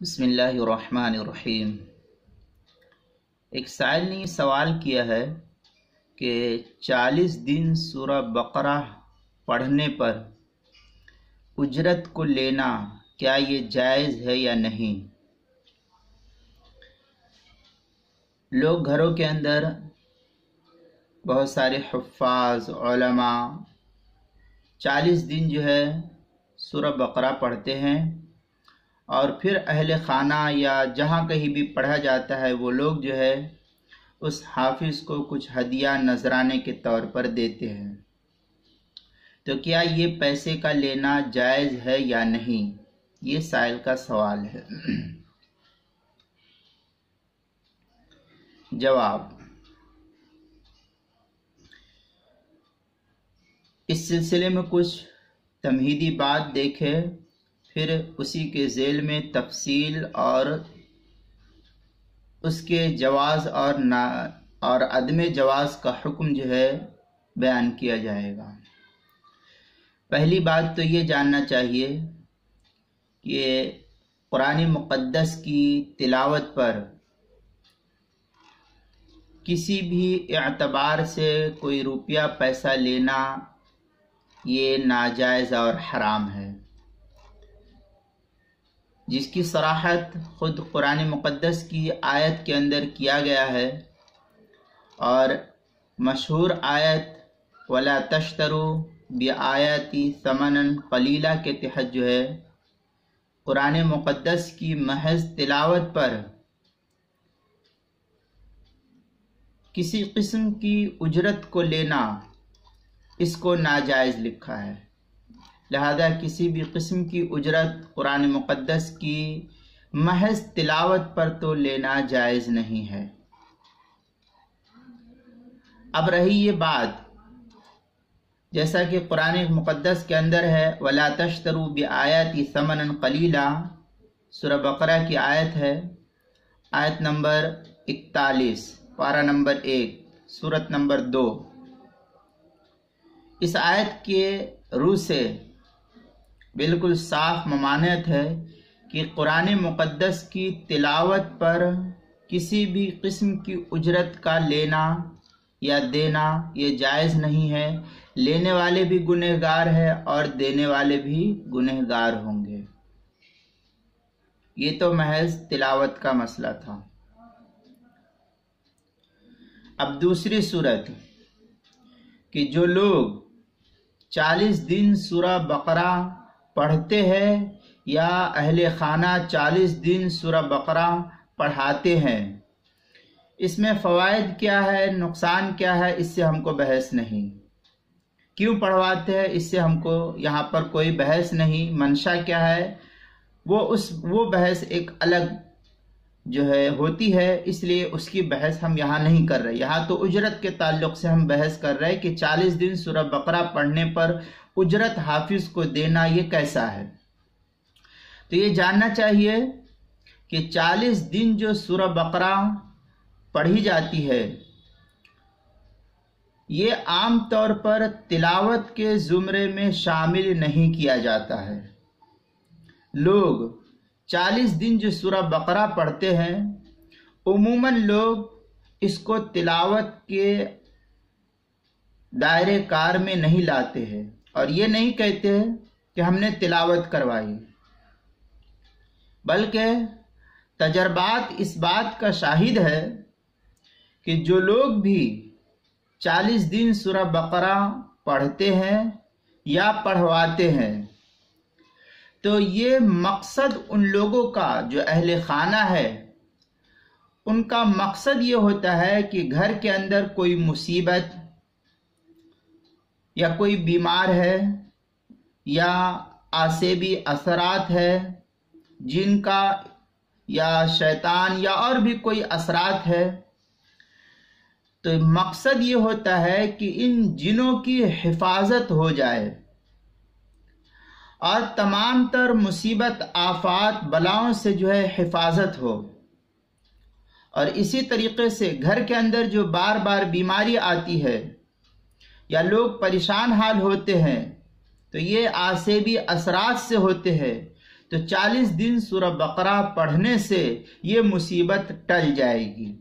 بسم اللہ الرحمن الرحیم۔ ایک سائل نے سوال کیا ہے کہ 40 دن سورہ بقرہ پڑھنے پر اجرت کو لینا کیا یہ جائز ہے یا نہیں؟ لوگ گھروں کے اندر بہت سارے حفاظ علماء 40 دن جو ہے سورہ بقرہ پڑھتے ہیں، اور پھر اہل خانہ یا جہاں کہیں بھی پڑھا جاتا ہے وہ لوگ جو ہے اس حافظ کو کچھ ہدیہ نذرانے کے طور پر دیتے ہیں۔ تو کیا یہ پیسے کا لینا جائز ہے یا نہیں؟ یہ سائل کا سوال ہے۔ جواب: اس سلسلے میں کچھ تمہیدی بات دیکھے، پھر اسی کے ذیل میں تفصیل اور اس کے جواز اور عدم جواز کا حکم جو ہے بیان کیا جائے گا۔ پہلی بات تو یہ جاننا چاہیے کہ قرآن مقدس کی تلاوت پر کسی بھی اعتبار سے کوئی روپیہ پیسہ لینا یہ ناجائز اور حرام ہے، جس کی صراحت خود قرآن مقدس کی آیت کے اندر کیا گیا ہے، اور مشہور آیت وَلَا تَشْتَرُوا بِآيَاتِي ثَمَنًا قَلِيلًا کے تحت جو ہے قرآن مقدس کی محض تلاوت پر کسی قسم کی اجرت کو لینا اس کو ناجائز لکھا ہے۔ لہذا کسی بھی قسم کی اجرت قرآن مقدس کی محض تلاوت پر تو لینا جائز نہیں ہے۔ اب رہی یہ بات، جیسا کہ قرآن مقدس کے اندر ہے وَلَا تَشْتَرُوا بِآيَاتِي ثَمَنًا قَلِيلًا، سورہ بقرہ کی آیت ہے، آیت نمبر 41، پارہ نمبر 1، سورت نمبر 2۔ اس آیت کے روح سے بالکل صاف ممانعت ہے کہ قرآن مقدس کی تلاوت پر کسی بھی قسم کی اجرت کا لینا یا دینا یہ جائز نہیں ہے۔ لینے والے بھی گنہگار ہیں اور دینے والے بھی گنہگار ہوں گے۔ یہ تو محض تلاوت کا مسئلہ تھا۔ اب دوسری صورت کہ جو لوگ 40 دن سورہ بقرہ پڑھتے ہیں یا اہل خانہ 40 دن سورہ بقرہ پڑھاتے ہیں، اس میں فوائد کیا ہے، نقصان کیا ہے، اس سے ہم کو بحث نہیں۔ کیوں پڑھواتے ہیں اس سے ہم کو یہاں پر کوئی بحث نہیں۔ منشا کیا ہے وہ بحث ایک الگ جو ہے ہوتی ہے، اس لیے اس کی بحث ہم یہاں نہیں کر رہے۔ یہاں تو اجرت کے تعلق سے ہم بحث کر رہے کہ 40 دن سورہ بقرہ پڑھنے پر اجرت حافظ کو دینا یہ کیسا ہے۔ تو یہ جاننا چاہیے کہ 40 دن جو سورہ بقرہ پڑھی جاتی ہے یہ عام طور پر تلاوت کے زمرے میں شامل نہیں کیا جاتا ہے۔ لوگ 40 دن جو سورہ بقرہ پڑھتے ہیں عموماً لوگ اس کو تلاوت کے دائرے کار میں نہیں لاتے ہیں، اور یہ نہیں کہتے کہ ہم نے تلاوت کروائی، بلکہ تجربات اس بات کا شاہد ہے کہ جو لوگ بھی 40 دن سورہ بقرہ پڑھتے ہیں یا پڑھواتے ہیں تو یہ مقصد ان لوگوں کا جو اہل خانہ ہے ان کا مقصد یہ ہوتا ہے کہ گھر کے اندر کوئی مصیبت یا کوئی بیمار ہے یا آسیبی اثرات ہے جن کا یا شیطان یا اور بھی کوئی اثرات ہے، تو مقصد یہ ہوتا ہے کہ ان جنوں کی حفاظت ہو جائے اور تمام تر مصیبت آفات بلاؤں سے جو ہے حفاظت ہو۔ اور اسی طریقے سے گھر کے اندر جو بار بار بیماری آتی ہے یا لوگ پریشان حال ہوتے ہیں تو یہ آسیبی اثرات سے ہوتے ہیں، تو 40 دن سورہ بقرہ پڑھنے سے یہ مصیبت ٹل جائے گی۔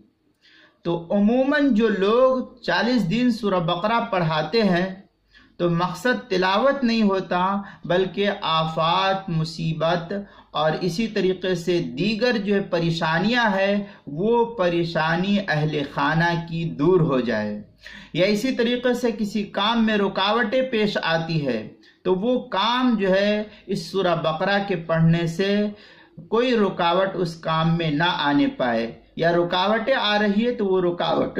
تو عموماً جو لوگ 40 دن سورہ بقرہ پڑھاتے ہیں تو مقصد تلاوت نہیں ہوتا، بلکہ آفات، مصیبت اور اسی طریقے سے دیگر جو پریشانیاں ہیں وہ پریشانی اہل خانہ کی دور ہو جائے، یا اسی طریقے سے کسی کام میں رکاوٹیں پیش آتی ہے تو وہ کام جو ہے اس سورہ بقرہ کے پڑھنے سے کوئی رکاوٹ اس کام میں نہ آنے پائے، یا رکاوٹیں آ رہی ہے تو وہ رکاوٹ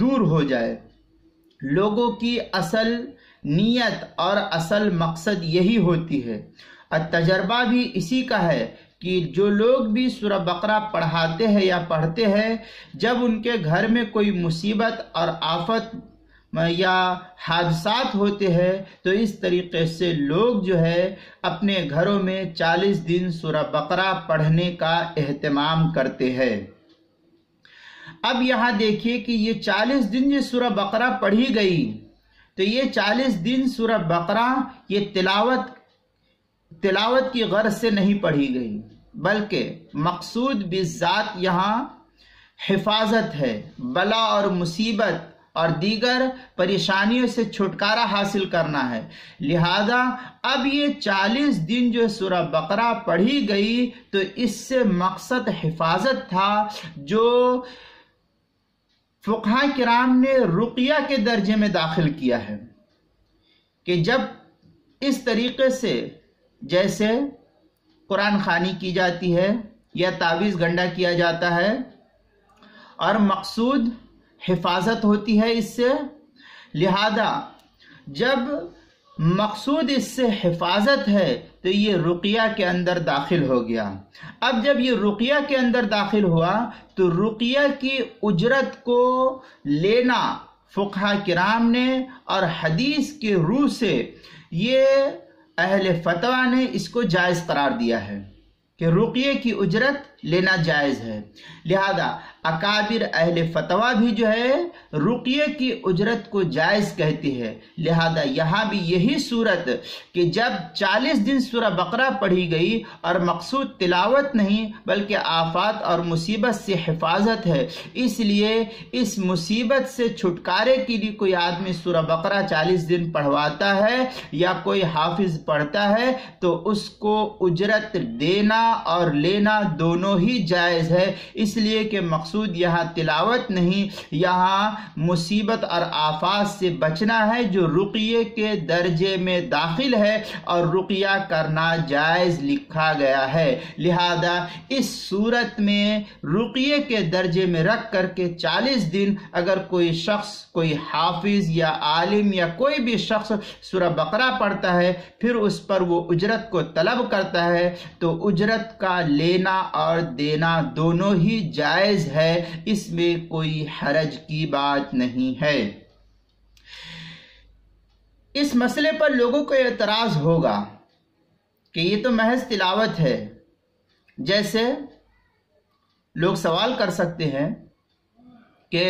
دور ہو جائے۔ لوگوں کی اصل نیت اور اصل مقصد یہی ہوتی ہے۔ تجربہ بھی اسی کا ہے کہ جو لوگ بھی سورہ بقرہ پڑھاتے ہیں یا پڑھتے ہیں، جب ان کے گھر میں کوئی مصیبت اور آفت یا حادثات ہوتے ہیں تو اس طریقے سے لوگ جو ہے اپنے گھروں میں 40 دن سورہ بقرہ پڑھنے کا اہتمام کرتے ہیں۔ اب یہاں دیکھیے کہ یہ 40 دن جو سورہ بقرہ پڑھی گئی، تو یہ 40 دن سورہ بقرہ یہ تلاوت کی غرض سے نہیں پڑھی گئی، بلکہ مقصود بالذات یہاں حفاظت ہے، بلا اور مصیبت اور دیگر پریشانیوں سے چھٹکارا حاصل کرنا ہے۔ لہذا اب یہ 40 دن جو سورہ بقرہ پڑھی گئی تو اس سے مقصد حفاظت تھا، جو فقہاء کرام نے رقیہ کے درجے میں داخل کیا ہے، کہ جب اس طریقے سے جیسے قرآن خوانی کی جاتی ہے یا تعویذ گنڈا کیا جاتا ہے اور مقصود حفاظت ہوتی ہے اس سے، لہذا جب مقصود اس سے حفاظت ہے تو یہ رقیہ کے اندر داخل ہو گیا۔ اب جب یہ رقیہ کے اندر داخل ہوا تو رقیہ کی اجرت کو لینا فقہاء کرام نے اور حدیث کے روح سے یہ اہل فتویٰ نے اس کو جائز قرار دیا ہے کہ رقیہ کی اجرت لینا جائز ہے۔ لہذا اکابر اہل فتویٰ بھی جو ہے رقیہ کی اجرت کو جائز کہتی ہے۔ لہذا یہاں بھی یہی صورت کہ جب 40 دن سورہ بقرہ پڑھی گئی اور مقصود تلاوت نہیں بلکہ آفات اور مصیبت سے حفاظت ہے، اس لیے اس مصیبت سے چھٹکارے کے لیے کوئی آدمی سورہ بقرہ 40 دن پڑھواتا ہے یا کوئی حافظ پڑھتا ہے تو اس کو اجرت دینا اور لینا دونوں ہی جائز ہے، اس لیے کہ مقصود یہاں تلاوت نہیں، یہاں مصیبت اور آفات سے بچنا ہے جو رقیہ کے درجے میں داخل ہے اور رقیہ کرنا جائز لکھا گیا ہے۔ لہذا اس صورت میں رقیہ کے درجے میں رکھ کر کے 40 دن اگر کوئی شخص، کوئی حافظ یا عالم یا کوئی بھی شخص سورہ بقرہ پڑھتا ہے پھر اس پر وہ اجرت کو طلب کرتا ہے تو اجرت کا لینا اور دینا دونوں ہی جائز ہے، اس میں کوئی حرج کی بات نہیں ہے۔ اس مسئلے پر لوگوں کو اعتراض ہوگا کہ یہ تو محض تلاوت ہے، جیسے لوگ سوال کر سکتے ہیں کہ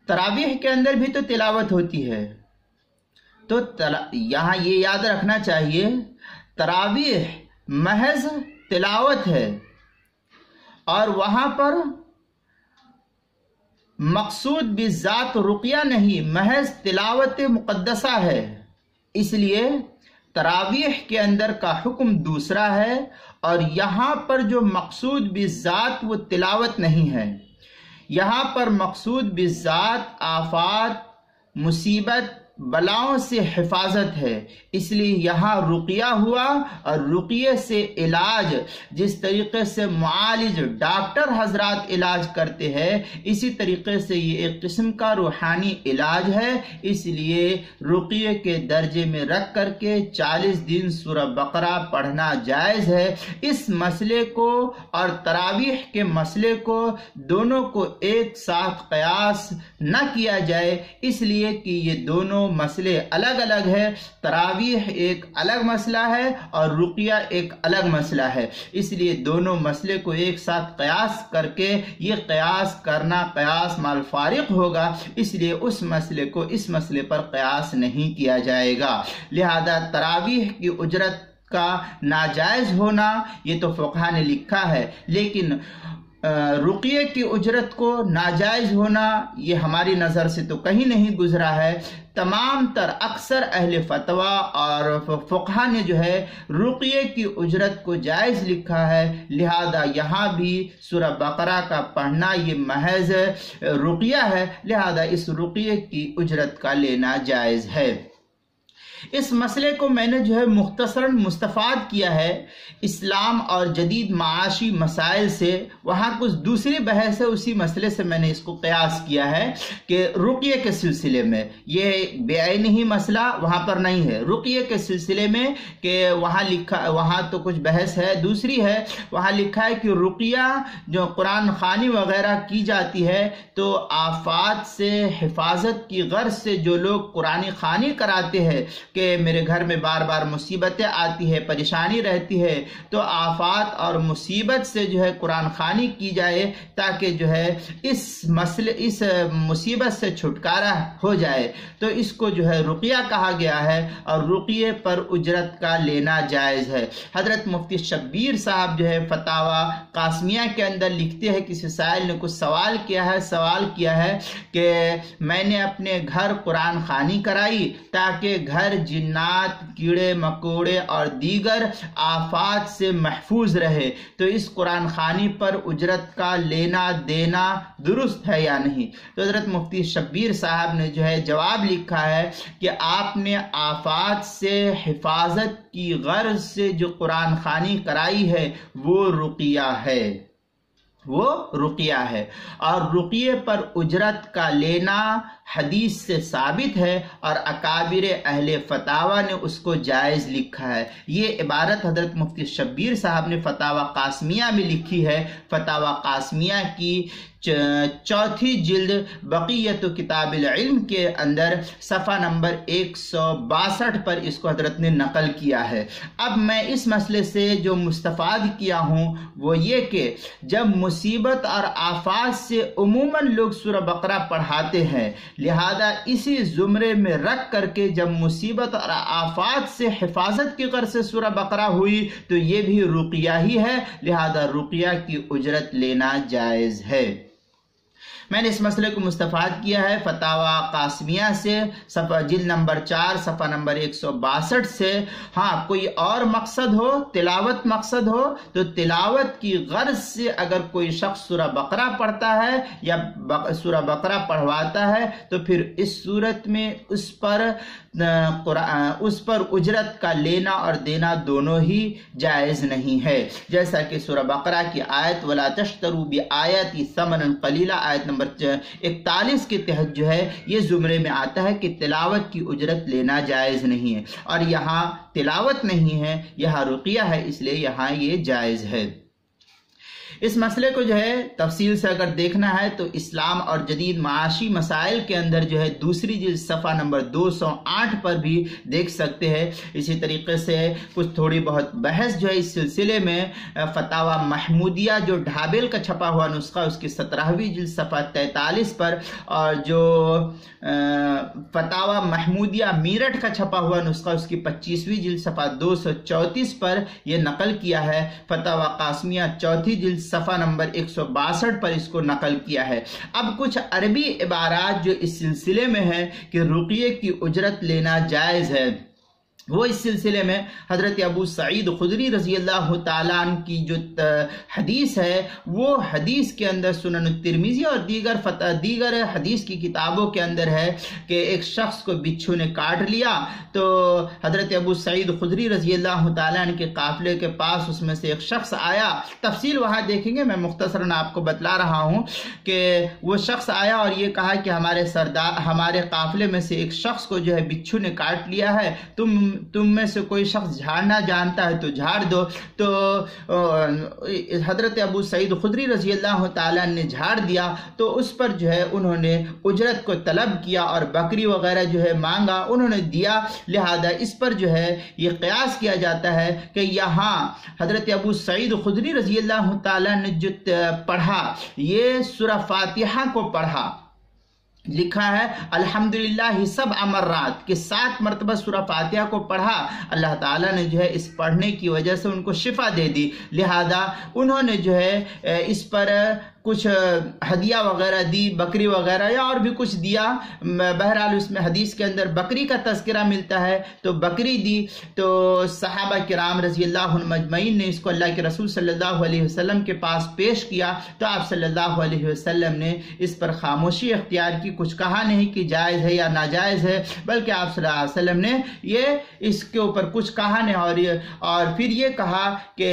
تراویح کے اندر بھی تو تلاوت ہوتی ہے، تو یہاں یہ یاد رکھنا چاہیے تراویح محض تلاوت ہے اور وہاں پر مقصود بالذات رقیہ نہیں، محض تلاوت مقدسہ ہے، اس لیے تراویح کے اندر کا حکم دوسرا ہے اور یہاں پر جو مقصود بالذات وہ تلاوت نہیں ہے، یہاں پر مقصود بالذات آفات، مصیبت، بلاؤں سے حفاظت ہے، اس لیے یہاں رقیہ ہوا اور رقیہ سے علاج جس طریقے سے معالج ڈاکٹر حضرات علاج کرتے ہیں اسی طریقے سے یہ ایک قسم کا روحانی علاج ہے، اس لیے رقیہ کے درجے میں رکھ کر کے 40 دن سورہ بقرہ پڑھنا جائز ہے۔ اس مسئلے کو اور تراویح کے مسئلے کو دونوں کو ایک ساتھ قیاس نہ کیا جائے، اس لیے کہ یہ دونوں دونوں مسئلے الگ الگ ہے. تراویح ایک الگ مسئلہ ہے اور رقیہ ایک الگ مسئلہ ہے. اس لیے دونوں مسئلے کو ایک ساتھ قیاس کر کے یہ قیاس کرنا قیاس مال فارق ہوگا. اس لیے اس مسئلے کو اس مسئلے پر قیاس نہیں کیا جائے گا. لہذا تراویح کی اجرت کا ناجائز ہونا یہ تو فقہا نے لکھا ہے، لیکن رقیے کی اجرت کو ناجائز ہونا یہ ہماری نظر سے تو کہیں نہیں گزرا ہے. تمام تر اکثر اہل فتویٰ اور فقہا نے جو ہے رقیے کی اجرت کو جائز لکھا ہے. لہذا یہاں بھی سورہ بقرہ کا پڑھنا یہ محض رقیہ ہے، لہذا اس رقیے کی اجرت کا لینا جائز ہے. اس مسئلے کو میں نے جو ہے مختصراً مستفاد کیا ہے اسلام اور جدید معاشی مسائل سے. وہاں کچھ دوسری بحث ہے، اسی مسئلے سے میں نے اس کو قیاس کیا ہے کہ رقیے کے سلسلے میں یہ بے عینی ہی مسئلہ وہاں پر نہیں ہے. رقیے کے سلسلے میں کہ وہاں تو کچھ بحث ہے، دوسری ہے وہاں لکھا ہے کہ رقیہ جو قرآن خوانی وغیرہ کی جاتی ہے تو آفات سے حفاظت کی غرض سے جو لوگ قرآن خوانی کراتے ہیں کہ میرے گھر میں بار بار مصیبتیں آتی ہے، پریشانی رہتی ہے، تو آفات اور مصیبت سے جو ہے قرآن خوانی کی جائے تاکہ جو ہے اس مصیبت سے چھٹکارا ہو جائے. تو اس کو جو ہے رقیہ کہا گیا ہے اور رقیے پر اجرت کا لینا جائز ہے. حضرت مفتی شبیر صاحب جو ہے فتاوی قاسمیہ کے اندر لکھتے ہیں، کسی سائل نے کچھ سوال کیا ہے کہ میں نے اپنے گھر قرآن خوانی کرائی تاکہ گھر جنات، کیڑے مکوڑے اور دیگر آفات سے محفوظ رہے، تو اس قرآن خوانی پر اجرت کا لینا دینا درست ہے یا نہیں؟ تو حضرت مفتی شبیر صاحب نے جو ہے جواب لکھا ہے کہ آپ نے آفات سے حفاظت کی غرض سے جو قرآن خوانی کرائی ہے وہ رقیہ ہے اور رقیے پر اجرت کا لینا حدیث سے ثابت ہے اور اکابر اہل فتاوی نے اس کو جائز لکھا ہے. یہ عبارت حضرت مفتی شبیر صاحب نے فتاوی قاسمیہ میں لکھی ہے. فتاوی قاسمیہ کی چوتھی جلد بقیت کتاب العلم کے اندر صفحہ نمبر 162 پر اس کو حضرت نے نقل کیا ہے. اب میں اس مسئلے سے جو مستفاد کیا ہوں وہ یہ کہ جب مصیبت اور آفات سے عموماً لوگ سورہ بقرہ پڑھاتے ہیں، لہذا اسی زمرے میں رکھ کر کے جب مصیبت اور آفات سے حفاظت کی غرض سے سورہ بقرہ ہوئی تو یہ بھی رقیہ ہی ہے، لہذا رقیہ کی اجرت لینا جائز ہے. میں نے اس مسئلے کو مستفاد کیا ہے فتاوی قاسمیہ سے جلد نمبر 4 صفحہ نمبر 162 سے. ہاں کوئی اور مقصد ہو، تلاوت مقصد ہو، تو تلاوت کی غرض سے اگر کوئی شخص سورہ بقرہ پڑھتا ہے یا سورہ بقرہ پڑھواتا ہے تو پھر اس صورت میں اس پر اجرت کا لینا اور دینا دونوں ہی جائز نہیں ہے. جیسا کہ سورہ بقرہ کی آیت وَلَا تَشْتَرُوا بِآيَاتِي ثَمَنًا قَلِيلًا آیت نمبر 41 کے تحت جو ہے یہ زمرے میں آتا ہے کہ تلاوت کی اجرت لینا جائز نہیں ہے، اور یہاں تلاوت نہیں ہے، یہاں رقیہ ہے، اس لیے یہاں یہ جائز ہے. اس مسئلے کو جو ہے تفصیل سے اگر دیکھنا ہے تو اسلام اور جدید معاشی مسائل کے اندر جو ہے دوسری جلد صفحہ نمبر 208 پر بھی دیکھ سکتے ہیں. اسی طریقے سے کچھ تھوڑی بہت بحث جو ہے اس سلسلے میں فتاوی محمودیہ جو ڈھابل کا چھپا ہوا نسخہ اس کی 17ویں جلد صفحہ 43 پر، اور جو فتاوی محمودیہ میرٹھ کا چھپا ہوا نسخہ اس کی 25ویں جلد صفحہ 234 پر یہ نقل کیا ہے. فتاوی قاسمیہ چوتھی جلد صفحہ نمبر 162 پر اس کو نقل کیا ہے. اب کچھ عربی عبارات جو اس سلسلے میں ہے کہ رقیے کی اجرت لینا جائز ہے، وہ اس سلسلے میں حضرت ابو سعید خدری رضی اللہ تعالیٰ عنہ کی جو حدیث ہے وہ حدیث کے اندر سنن الترمذی اور دیگر حدیث کی کتابوں کے اندر ہے کہ ایک شخص کو بچھو نے کاٹ لیا تو حضرت ابو سعید خدری رضی اللہ تعالیٰ عنہ کے قافلے کے پاس اس میں سے ایک شخص آیا. تفصیل وہاں دیکھیں گے، میں مختصراً آپ کو بتلا رہا ہوں کہ وہ شخص آیا اور یہ کہا کہ ہمارے قافلے میں سے ایک شخص کو جو ہے بچھو نے کاٹ لیا ہے، تم तुम में से कोई शख्स झाड़ना जानता है तो झाड़ दो। तो हजरत अबू सईद खुदरी रजी अल्लाह ताला ने झाड़ दिया, तो उस पर जो है उन्होंने उजरत को तलब किया और बकरी वगैरह जो है मांगा, उन्होंने दिया। लिहाजा इस पर जो है ये क़यास किया जाता है कि यहाँ हजरत अबू सईद खुदरी रजी अल्लाह ताला ने जो पढ़ा, ये सूरह फातिहा को पढ़ा, लिखा है अल्हम्दुलिल्लाह सब अमर्रात के 7 मरतबा सूरह फातिहा को पढ़ा। अल्लाह ताला ने जो है इस पढ़ने की वजह से उनको शिफा दे दी। लिहाजा उन्होंने जो है इस पर कुछ हदिया वगैरह दी, बकरी वगैरह या और भी कुछ दिया। बहरहाल उसमें हदीस के अंदर बकरी का तज़किरा मिलता है, तो बकरी दी। तो सहाबा किराम रज़ी अल्लाह मजमईन ने इसको अल्लाह के रसूल सल्लल्लाहु अलैहि वसल्लम के पास पेश किया, तो आप सल्लल्लाहु अलैहि वसल्लम ने इस पर खामोशी इख्तियार की, कुछ कहा नहीं कि जायज़ है या नाजायज़ है, बल्कि आप सल्लल्लाहु अलैहि वसल्लम ने ये इसके ऊपर कुछ कहा नहीं और फिर ये कहा कि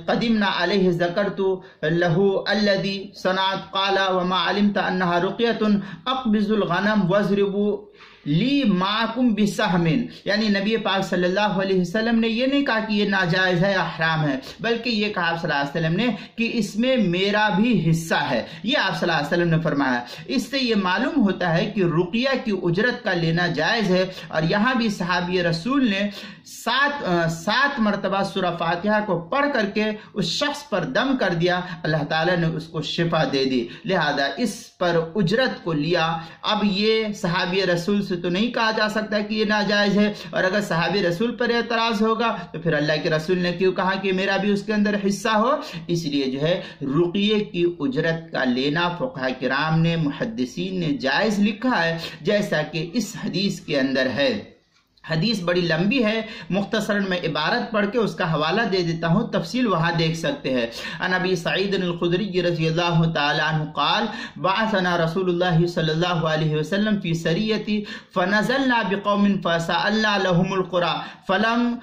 क़दिमना अलैहि ज़करतु लहू अल्लदी सनात काला वमा अलिमता अन्नहा रुक़यतुन अक़बिज़ुल गनम वज़रिबू ली माकुम बिसहमिन। यानी नबी पाक सल्लल्लाहु अलैहि वसल्लम ने ये नहीं कहा कि ये नाजायज़ है या हराम है, बल्कि ये कहा आप सल्लल्लाहु अलैहि वसल्लम ने कि इसमें मेरा भी हिस्सा है। ये आप सल्लल्लाहु अलैहि वसल्लम ने फरमाया। इससे ये मालूम होता है कि रुक़िया की उजरत का लेना जायज़ है। और यहाँ भी सहाबी रसूल ने 7 मरतबा सूरह फातिहा को पढ़ करके उस शख्स पर दम कर दिया, अल्लाह ताला ने उसको शिफा दे दी। लिहाजा इस पर उजरत को लिया। अब ये सहाबी रसूल से तो नहीं कहा जा सकता कि ये नाजायज़ है, और अगर सहाबी रसूल पर एतराज़ होगा तो फिर अल्लाह के रसूल ने क्यों कहा कि मेरा भी उसके अंदर हिस्सा हो। इसलिए जो है रुक़िये की उजरत का लेना फ़ुक़हा किराम ने, मुहद्दिसीन ने जायज़ लिखा है, जैसा कि इस हदीस के अंदर है। हदीस बड़ी लंबी है, मुख्तसरन में इबारत पढ़ के उसका हवाला दे देता हूँ, तफसील वहाँ देख सकते हैं। अन अबी सईद अल-खुदरी रज़ियल्लाहु ताला अन्हु क़ाल बअसना रसूलुल्लाह सल्लल्लाहु अलैहि वसल्लम फ़ी सरियति फ़नज़लना बिक़ौमिन फ़सअलना लहुमुल क़ुरा फ़लम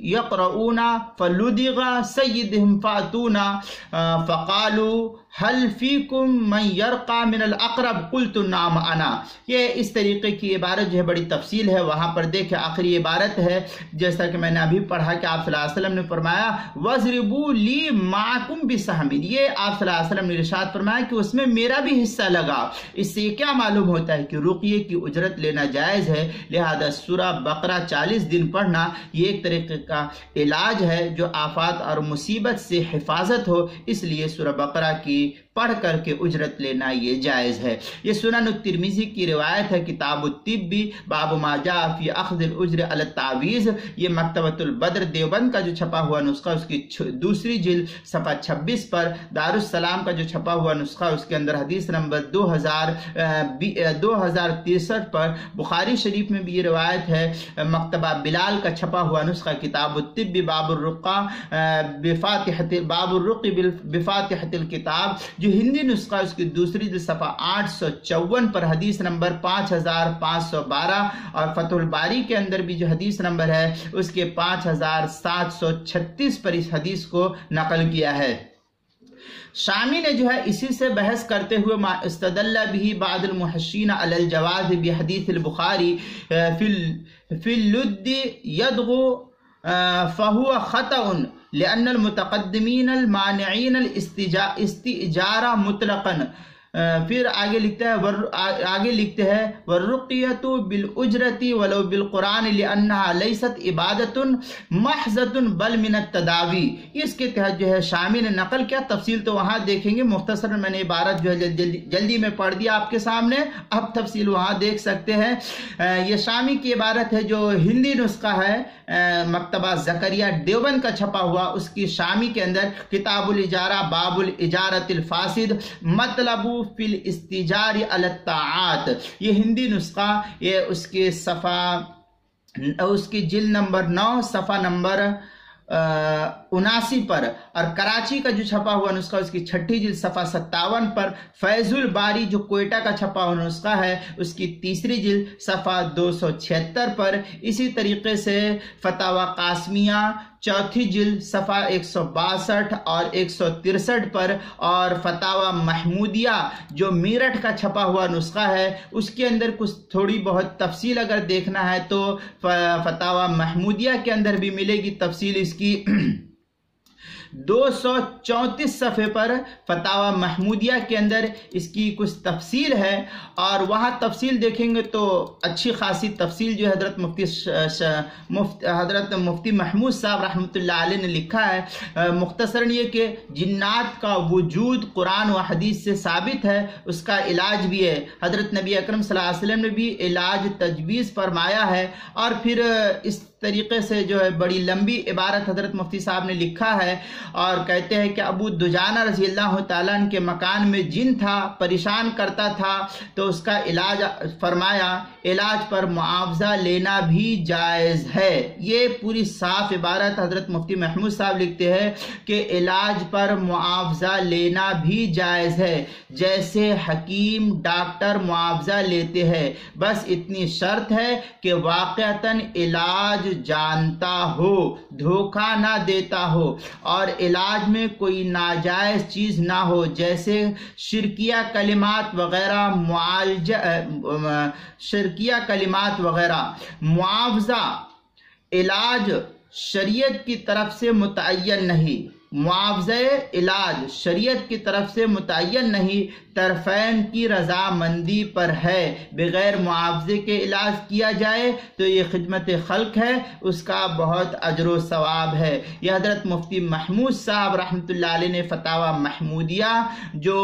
यक़रऊना फ़लुदिग़ा सय्यिदुहुम फ़अतूना फ़क़ालू हल फ़ीकुम मन यरक़ा मिनल अक़रब क़ुल्तु नाम अना। ये इस तरीके की इबारत जो है बड़ी तफसील है, वहाँ पर देखें आखिरी इबारत है, जैसा कि मैंने अभी पढ़ा कि आप सल्लल्लाहु अलैहि वसल्लम ने फरमाया वज़रिबू ली माकुम बिसहमिन। ये आप सल्लल्लाहु अलैहि वसल्लम ने इरशाद फरमाया कि उसमें मेरा भी हिस्सा लगा। इससे क्या मालूम होता है कि रुक़िये की उजरत लेना जायज़ है। लिहाजा सूरह बकरा 40 दिन पढ़ना ये एक तरीके का इलाज है जो आफात और मुसीबत से हिफाजत हो, इसलिए सूरह बकरा की पढ़ करके उजरत लेना ये जायज़ है। ये सुनन तिरमिज़ी की रिवायत है, किताब तिब्बी बाब मा जा फी अख़्ज़िल उज्र अल तावीज़। ये मकतबतुल बद्र देवबंद का जो छपा हुआ नुस्खा, उसकी दूसरी जिल्द सफ़ा 26 पर, दारुस्सलाम का जो छपा हुआ नुस्खा उसके अंदर हदीस नंबर 2063 पर, बुखारी शरीफ में भी ये रिवायत है। मकतबा बिलाल का छपा हुआ नुस्खा किताब तिब्बी बाबुर्रुक़ा बिफ़ातिहतिल किताब, जो हिंदी नुस्खा उसकी दूसरी सफ़ा 854 पर हदीस नंबर 5512, और फतहुल बारी के अंदर भी जो हदीस नंबर है उसके 5736 पर इस हदीस को नकल किया है। शामी ने जो है इसी से बहस करते हुए इस्तदल्ला बिही बादुल मुहश्शिन अलल जवाज़ बि हदीस अल बुखारी फिल लुद्दी यदगु फहुवा खतउन लिअन्नल मुतक़द्दिमीन अल मानिईन अल इस्तिजारा मुतलक़न। फिर आगे लिखते हैं वरुक़ियतु बिल उजरती वलो बिल कुरान लिअन्नहा लैसत इबादतुन महज़तुन बल मिनत तदावी। इसके तहत जो है शामी ने नकल किया, तफसील तो वहाँ देखेंगे। मुख्तसर मैंने इबारत जो है जल्दी में पढ़ दिया आपके सामने, अब तफसील वहाँ देख सकते हैं। ये शामी की इबारत है। जो हिंदी नुस्खा है मकतबा ज़करिया देवबंद का छपा हुआ, उसकी शामी के अंदर किताबुल इजारा बाबुल इजारतिल फासिद मतलबु फिल इस्तिजारी अल ताआत। ये हिंदी नुस्खा, ये उसके उसकी जिल्द नंबर 9 सफ़ा नंबर 79 पर, और कराची का जो छपा हुआ नुस्खा उसकी 6ठी जिल्द सफ़ा 57 पर, फैजुल बारी जो कोयटा का छपा हुआ नुस्खा है उसकी 3री जिल्द सफ़ा 276 पर, इसी तरीके से फतावा कासमिया चौथी जिल्द सफ़ा 162 और 163 पर, और फतावा महमूदिया जो मेरठ का छपा हुआ नुस्खा है उसके अंदर कुछ थोड़ी बहुत तफसील अगर देखना है तो फतावा महमूदिया के अंदर भी मिलेगी तफसील इसकी। 234 सफ़े पर फतावा महमूदिया के अंदर इसकी कुछ तफसील है, और वहाँ तफसील देखेंगे तो अच्छी खासी तफसील जो हज़रत मुफ्ती महमूद साहब रहमतुल्लाह अलैह ने लिखा है। मुख्तसरन ये कि जिन्नात का वजूद कुरान व हदीस से साबित है, उसका इलाज भी है। हज़रत नबी अकरम सल्लल्लाहु अलैहि वसल्लम ने भी इलाज तजवीज़ फरमाया है। और फिर इस तरीके से जो है बड़ी लंबी इबारत हज़रत मुफ्ती साहब ने लिखा है, और कहते हैं कि अबू दुजाना रज़ी अल्लाह ताला अन्हु के मकान में जिन था, परेशान करता था, तो उसका इलाज फरमाया, इलाज पर मुआवजा लेना भी जायज़ है। ये पूरी साफ इबारत हज़रत मुफ्ती महमूद साहब लिखते हैं कि इलाज पर मुआवजा लेना भी जायज़ है, जैसे हकीम डॉक्टर मुआवजा लेते हैं, बस इतनी शर्त है कि वाक़अतन इलाज जानता हो, धोखा ना देता हो, और इलाज में कोई नाजायज चीज ना हो, जैसे शिरकिया कलिमात वगैरह, शिरकिया कलिमात वगैरह। मुआवजा इलाज शरीयत की तरफ से मुतय्यन नहीं, मुआवज़े इलाज शरीयत की तरफ से मुतय्यन नहीं, तरफ़ैन की रज़ामंदी पर है। बग़ैर मुआवजे के इलाज किया जाए तो ये खिदमत खल्क है, उसका बहुत अजर व सवाब है। यह हज़रत मुफ्ती महमूद साहब रहमतुल्लाह अलैह ने फतावा महमूदिया जो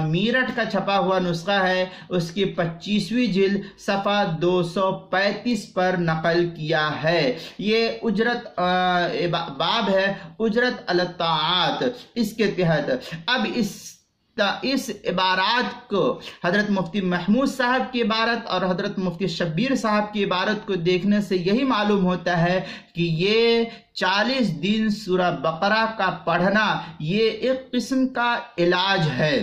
मेरठ का छपा हुआ नुस्खा है उसकी 25वीं जिल्द सफ़ा 235 पर नकल किया है। ये उजरत बाब है, उजरत अल-ताआत, इसके तहत अब इस इबारत को हज़रत मुफ्ती महमूद साहब की इबारत और हज़रत मुफ्ती शब्बीर साहब की इबारत को देखने से यही मालूम होता है कि ये 40 दिन सूरह बकरा का पढ़ना ये एक किस्म का इलाज है,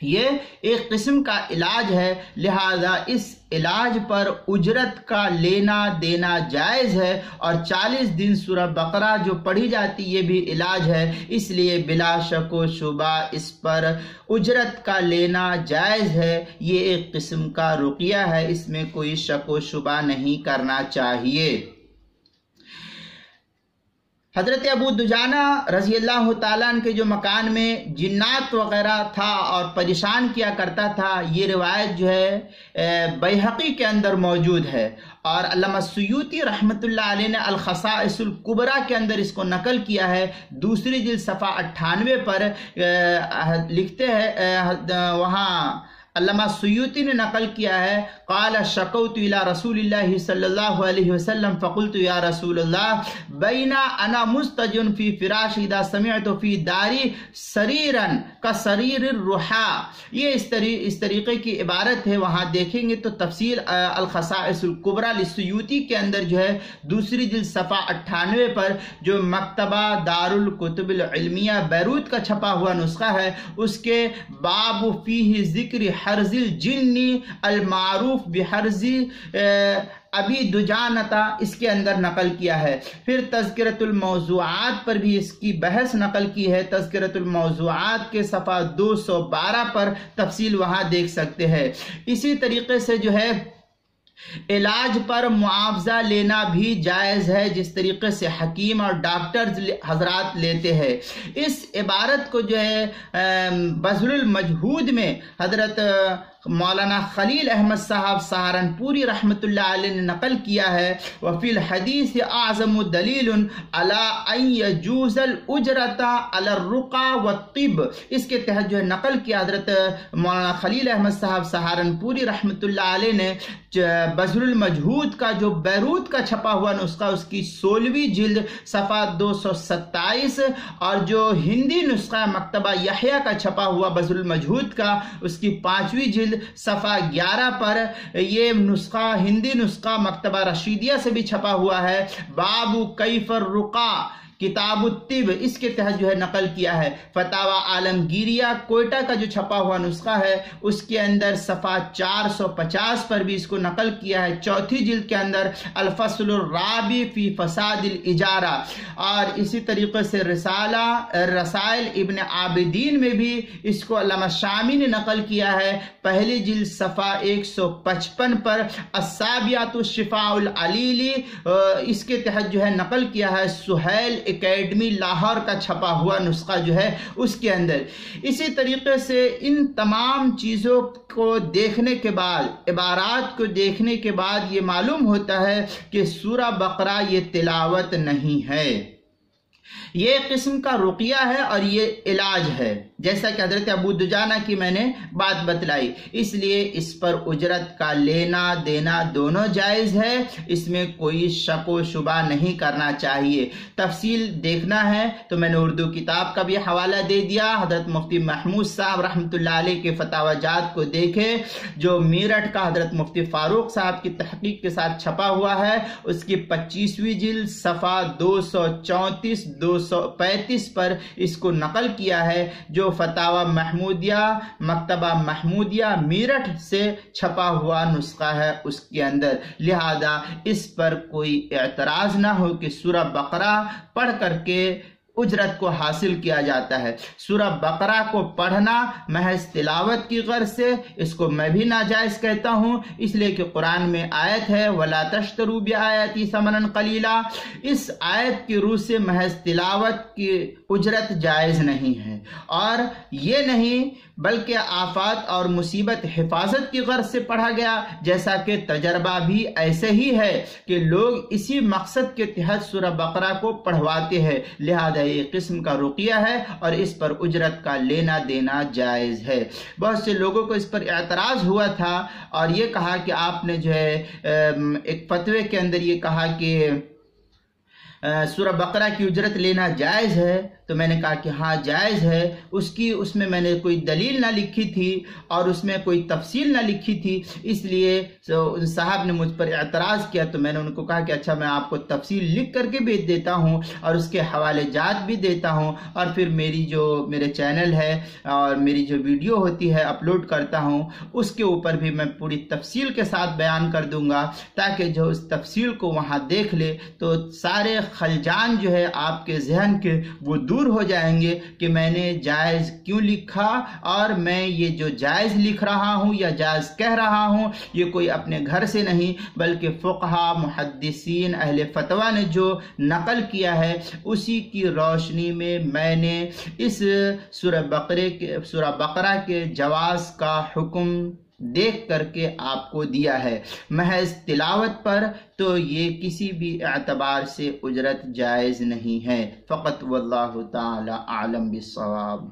ये एक किस्म का इलाज है। लिहाजा इस इलाज पर उजरत का लेना देना जायज़ है, और 40 दिन सूरह बकरा जो पढ़ी जाती ये भी इलाज है, इसलिए बिला शक व शुबा इस पर उजरत का लेना जायज़ है। ये एक किस्म का रुक़िया है, इसमें कोई शक व शुबा नहीं करना चाहिए। हज़रत अबू दुजाना रज़ी अल्लाह ताला अन्हु के जो मकान में जिन्नात वग़ैरह था और परेशान किया करता था, ये रिवायत जो है बैहक़ी के अंदर मौजूद है, और अल्लामा सुयूती रहमतुल्लाह अलैह ने अल-ख़साइसुल कुबरा के अंदर इसको नकल किया है। दूसरी जिल्द सफ़ा 98 पर लिखते हैं, वहाँ अल्लामा सुयूती ने नकल किया है, क़ाल शकौतु इला रसूलिल्लाहि सल्लल्लाहु अलैहि वसल्लम फ़क़ुल्तु या रसूलल्लाह बैना अना मुस्तजिन फ़ी फ़िराशी इज़ा समिअतु फ़ी दारी सरीरन का सरीरिर रुहा। ये इस तरीक़े की इबारत है। वहाँ देखेंगे तो तफ़सील अल-ख़साइसुल कुबरा लिस्सुयूती के अंदर जो है दूसरी जिल्द सफ़ा 98 पर जो मकतबा दारुल कुतुबिल इल्मिया बैरूत का छपा हुआ नुस्खा है उसके बाब फ़ीहि ज़िक्र हर्जिल जिन्नी अल मारूफ बिहर्जी अबी दुजानता, इसके अंदर नकल किया है। फिर तज़किरतुल मौज़ूआत पर भी इसकी बहस नकल की है। तज़किरतुल मौज़ूआत के सफ़ा 212 पर तफसील वहाँ देख सकते हैं। इसी तरीके से जो है इलाज पर मुआवजा लेना भी जायज़ है, जिस तरीके से हकीम और डॉक्टर हजरात लेते हैं। इस इबारत को जो है बज़्लुल मजहूद में हज़रत मौलाना खलील अहमद साहब सहारनपुरी रहमतुल्लाह अलैह ने नकल किया है। वफ़िल हदीस आज़म दलील अला अन यजूज़ल उजरता अला रुक़ा व तिब, इसके तहत जो है नकल किया हज़रत मौलाना खलील अहमद साहब सहारनपुरी रहमतुल्लाह अलैह ने बज़्लुल मजहूद का जो बैरूत का छपा हुआ नुस्खा उसकी 16वीं जिल्द सफ़ा 227 और जो हिंदी नुस्खा मकतबा यहया का छपा हुआ बज़्लुल मजहूद का उसकी 5वीं जिल्द जिल्द सफ़ा 11 पर ये नुस्खा, हिंदी नुस्खा मकतबा रशीदिया से भी छपा हुआ है। बाबू कैफर रुका किताबुत्तिब, इसके तहत जो है नकल किया है। फतावा आलमगीरिया कोयटा का जो छपा हुआ नुस्खा है उसके अंदर सफ़ा 450 पर भी इसको नकल किया है। चौथी जिल्द के अंदर अल-फस्लुर राबी फी फसादिल इजारा, और इसी तरीके से रिसाला रसाइल इब्न आबिदीन में भी इसको अल्लामा शामी ने नकल किया है। पहली जिल्द सफ़ा 155 पर अस्साबियातु शिफाउल अलीली, इसके तहत जो है नकल किया है। सुहैल एकेडमी लाहौर का छपा हुआ नुस्खा जो है उसके अंदर। इसी तरीके से इन तमाम चीज़ों को देखने के बाद, इबारात को देखने के बाद ये मालूम होता है कि सूरा बकरा ये तिलावत नहीं है, ये किस्म का रुकिया है और ये इलाज है, जैसा कि हजरत अबू दुजाना की मैंने बात बतलाई। इसलिए इस पर उजरत का लेना देना दोनों जायज़ है, इसमें कोई शक व शुबा नहीं करना चाहिए। तफसील देखना है तो मैंने उर्दू किताब का भी हवाला दे दिया। हजरत मुफ्ती महमूद साहब रहमतुल्लाह अलैह के फतावाजात को देखे, जो मेरठ का हजरत मुफ्ती फारूक साहब की तहकीक के साथ छपा हुआ है, उसकी 25वीं जिल्द सफ़ा 234 235 पर इसको नकल किया है, जो फतावा महमूदिया मकतबा महमूदिया मेरठ से छपा हुआ नुस्खा है उसके अंदर। लिहाजा इस पर कोई एतराज ना हो कि सूरा बकरा पढ़ करके उजरत को हासिल किया जाता है। सूरा बकरा को पढ़ना महज तिलावत की गर्ज से, इसको मैं भी नाजायज़ कहता हूँ, इसलिए कि कुरान में आयत है वला तश्तरू बिआयाती समनन कलीला। इस आयत की रूह से महज तिलावत की उजरत जायज़ नहीं है, और ये नहीं बल्कि आफात और मुसीबत हिफाजत की गर्ज से पढ़ा गया, जैसा कि तजर्बा भी ऐसे ही है कि लोग इसी मकसद के तहत सूरा बकरा को पढ़वाते हैं। लिहाजा ये किस्म का रुकिया है और इस पर उजरत का लेना देना जायज़ है। बहुत से लोगों को इस पर एतराज़ हुआ था और ये कहा कि आपने जो है एक फतवे के अंदर ये कहा कि सूरा बकरा की उजरत लेना जायज़ है, तो मैंने कहा कि हाँ जायज़ है। उसमें मैंने कोई दलील ना लिखी थी और उसमें कोई तफसील ना लिखी थी, इसलिए उन साहब ने मुझ पर एतराज़ किया। तो मैंने उनको कहा कि अच्छा मैं आपको तफसील लिख करके भेज देता हूँ और उसके हवाले जात भी देता हूँ, और फिर मेरे चैनल है और मेरी जो वीडियो होती है अपलोड करता हूँ उसके ऊपर भी मैं पूरी तफसील के साथ बयान कर दूँगा, ताकि जो उस तफसील को वहाँ देख ले तो सारे खलजान जो है आपके जहन के वो दूर हो जाएंगे कि मैंने जायज़ क्यों लिखा, और मैं ये जो जायज़ लिख रहा हूँ या जायज़ कह रहा हूँ ये कोई अपने घर से नहीं बल्कि फ़ुक़हा मुहद्दिसीन अहले फतवा ने जो नकल किया है उसी की रोशनी में मैंने इस सूरा बकरा के जवाज़ का हुक्म देख करके आपको दिया है। महज तिलावत पर तो ये किसी भी एतबार से उजरत जायज़ नहीं है। फ़क़त वल्लाहु ताला आलम बिस्सवाब।